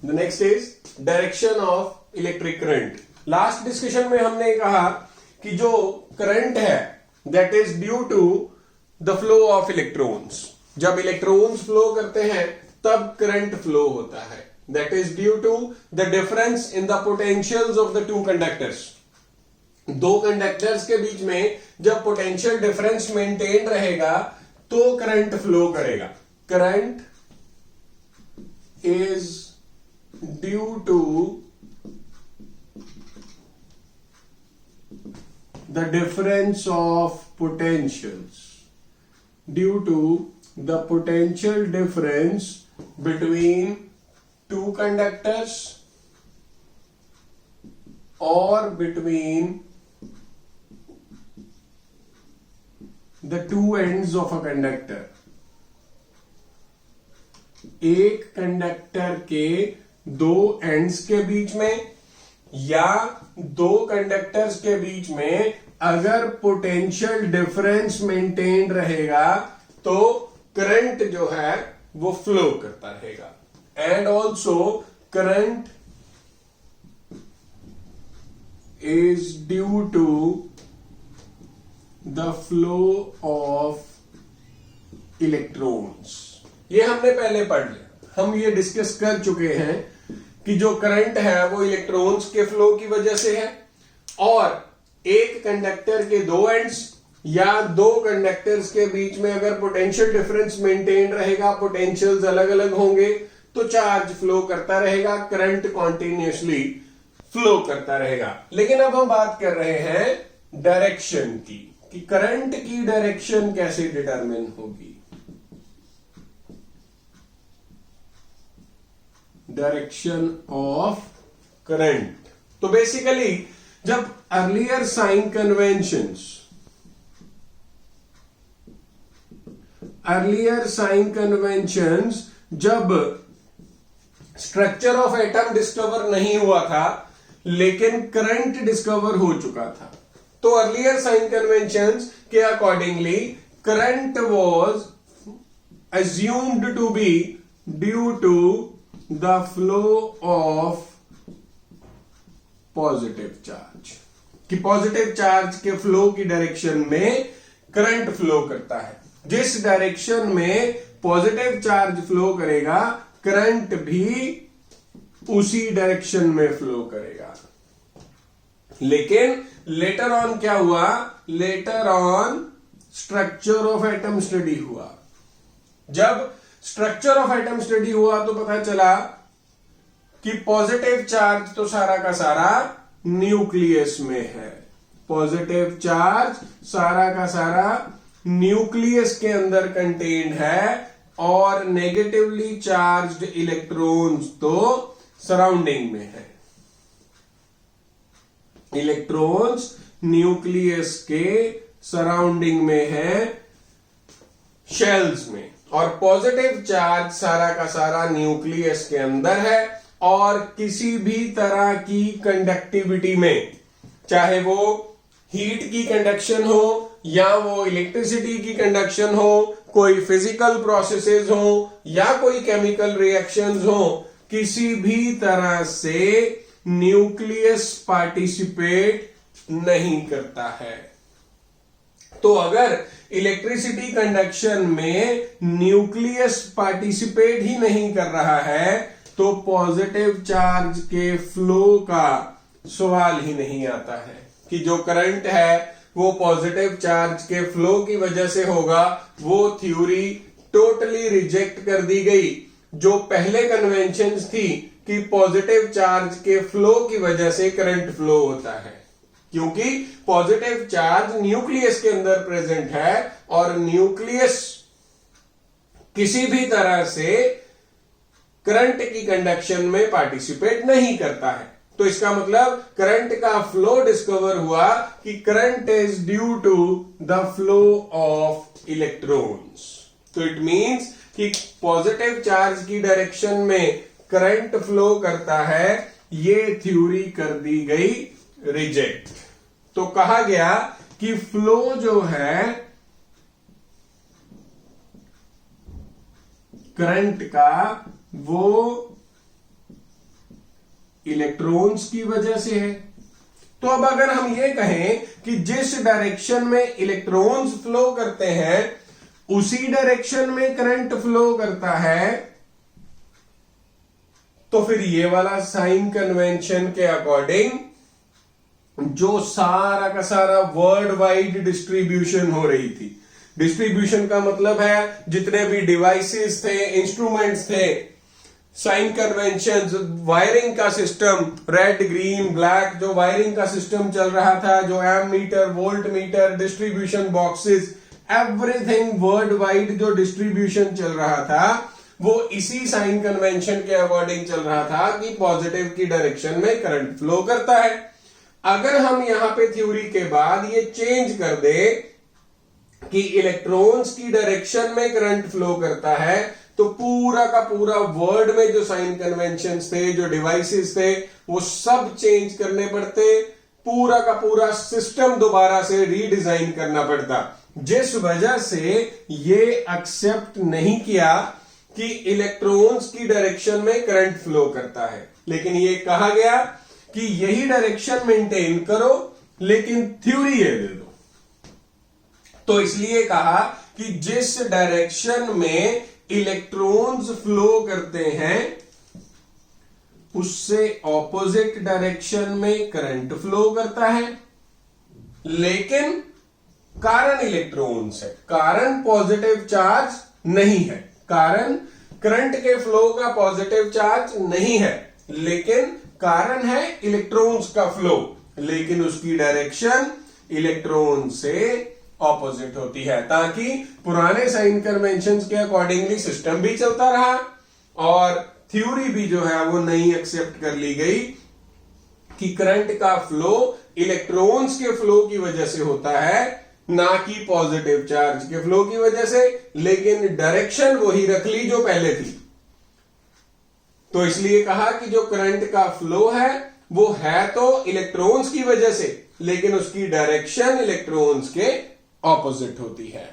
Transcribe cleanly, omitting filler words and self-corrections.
The next is direction of electric current. Last discussion में हमने कहा कि जो करंट है that is due to the flow of electrons. जब इलेक्ट्रॉन्स फ्लो करते हैं तब करंट फ्लो होता है। That is due to the difference in the potentials of the two conductors. दो कंडक्टर्स के बीच में जब पोटेंशियल डिफरेंस मेंटेन रहेगा तो करंट फ्लो करेगा। Current is due to the difference of potentials, due to the potential difference between two conductors or between the two ends of a conductor। एक conductor के दो एंड्स के बीच में या दो कंडक्टर्स के बीच में अगर पोटेंशियल डिफरेंस मेंटेन रहेगा तो करंट जो है वो फ्लो करता रहेगा। And also current is due to the flow of electrons. ये हमने पहले पढ़ लिया, हम ये डिस्कस कर चुके हैं कि जो करंट है वो इलेक्ट्रॉन्स के फ्लो की वजह से है, और एक कंडक्टर के दो एंड्स या दो कंडक्टर्स के बीच में अगर पोटेंशियल डिफरेंस मेंटेन रहेगा, पोटेंशियल्स अलग अलग होंगे तो चार्ज फ्लो करता रहेगा, करंट कॉन्टिन्यूसली फ्लो करता रहेगा। लेकिन अब हम बात कर रहे हैं डायरेक्शन की, कि करंट की डायरेक्शन कैसे डिटरमिन होगी। Direction of current. तो बेसिकली जब अर्लियर साइन कन्वेंशंस जब स्ट्रक्चर ऑफ एटम डिस्कवर नहीं हुआ था लेकिन करंट डिस्कवर हो चुका था, तो अर्लियर साइन कन्वेंशंस के accordingly current was assumed to be due to the flow of positive charge, कि पॉजिटिव चार्ज के फ्लो की डायरेक्शन में करंट फ्लो करता है। जिस डायरेक्शन में पॉजिटिव चार्ज फ्लो करेगा करंट भी उसी डायरेक्शन में फ्लो करेगा। लेकिन लेटर ऑन क्या हुआ, later on structure of atom study हुआ। जब स्ट्रक्चर ऑफ एटम स्टडी हुआ तो पता चला कि पॉजिटिव चार्ज तो सारा का सारा न्यूक्लियस में है, पॉजिटिव चार्ज सारा का सारा न्यूक्लियस के अंदर कंटेन्ड है, और नेगेटिवली चार्ज्ड इलेक्ट्रॉन्स तो सराउंडिंग में है। इलेक्ट्रॉन्स न्यूक्लियस के सराउंडिंग में है, शेल्स में, और पॉजिटिव चार्ज सारा का सारा न्यूक्लियस के अंदर है। और किसी भी तरह की कंडक्टिविटी में, चाहे वो हीट की कंडक्शन हो या वो इलेक्ट्रिसिटी की कंडक्शन हो, कोई फिजिकल प्रोसेसेस हो या कोई केमिकल रिएक्शंस हो, किसी भी तरह से न्यूक्लियस पार्टिसिपेट नहीं करता है। तो अगर इलेक्ट्रिसिटी कंडक्शन में न्यूक्लियस पार्टिसिपेट ही नहीं कर रहा है तो पॉजिटिव चार्ज के फ्लो का सवाल ही नहीं आता है, कि जो करंट है वो पॉजिटिव चार्ज के फ्लो की वजह से होगा। वो थ्योरी टोटली रिजेक्ट कर दी गई जो पहले कन्वेंशंस थी कि पॉजिटिव चार्ज के फ्लो की वजह से करंट फ्लो होता है, क्योंकि पॉजिटिव चार्ज न्यूक्लियस के अंदर प्रेजेंट है और न्यूक्लियस किसी भी तरह से करंट की कंडक्शन में पार्टिसिपेट नहीं करता है। तो इसका मतलब करंट का फ्लो डिस्कवर हुआ कि current is due to the flow of electrons. तो इट मींस कि पॉजिटिव चार्ज की डायरेक्शन में करंट फ्लो करता है, ये थ्योरी कर दी गई रिजेक्ट। तो कहा गया कि फ्लो जो है करंट का वो इलेक्ट्रॉन्स की वजह से है। तो अब अगर हम ये कहें कि जिस डायरेक्शन में इलेक्ट्रॉन्स फ्लो करते हैं उसी डायरेक्शन में करंट फ्लो करता है, तो फिर ये वाला साइन कन्वेंशन के अकॉर्डिंग जो सारा का सारा वर्ल्ड वाइड डिस्ट्रीब्यूशन हो रही थी, डिस्ट्रीब्यूशन का मतलब है जितने भी डिवाइसेस थे, इंस्ट्रूमेंट्स थे, साइन कन्वेंशन, वायरिंग का सिस्टम, रेड ग्रीन ब्लैक जो वायरिंग का सिस्टम चल रहा था, जो ammeter, voltmeter, distribution boxes, everything worldwide जो डिस्ट्रीब्यूशन चल रहा था वो इसी साइन कन्वेंशन के अकॉर्डिंग चल रहा था कि पॉजिटिव की डायरेक्शन में करंट फ्लो करता है। अगर हम यहां पे थ्योरी के बाद ये चेंज कर दे कि इलेक्ट्रॉन्स की डायरेक्शन में करंट फ्लो करता है, तो पूरा का पूरा वर्ल्ड में जो साइन कन्वेंशंस थे, जो डिवाइसेस थे, वो सब चेंज करने पड़ते, पूरा का पूरा सिस्टम दोबारा से रीडिजाइन करना पड़ता, जिस वजह से ये एक्सेप्ट नहीं किया कि इलेक्ट्रॉन्स की डायरेक्शन में करंट फ्लो करता है। लेकिन ये कहा गया कि यही डायरेक्शन मेंटेन करो लेकिन थ्योरी ये दे दो। तो इसलिए कहा कि जिस डायरेक्शन में इलेक्ट्रॉन्स फ्लो करते हैं उससे ऑपोजिट डायरेक्शन में करंट फ्लो करता है, लेकिन कारण इलेक्ट्रॉन्स है, कारण पॉजिटिव चार्ज नहीं है, कारण करंट के फ्लो का पॉजिटिव चार्ज नहीं है, लेकिन कारण है इलेक्ट्रॉन्स का फ्लो, लेकिन उसकी डायरेक्शन इलेक्ट्रॉन से ऑपोजिट होती है, ताकि पुराने साइन कन्वेंशंस के अकॉर्डिंगली सिस्टम भी चलता रहा और थ्योरी भी जो है वो नहीं एक्सेप्ट कर ली गई कि करंट का फ्लो इलेक्ट्रॉन्स के फ्लो की वजह से होता है, ना कि पॉजिटिव चार्ज के फ्लो की वजह से, लेकिन डायरेक्शन वही रख ली जो पहले थी। तो इसलिए कहा कि जो करंट का फ्लो है वो है तो इलेक्ट्रॉन्स की वजह से, लेकिन उसकी डायरेक्शन इलेक्ट्रॉन्स के ऑपोजिट होती है।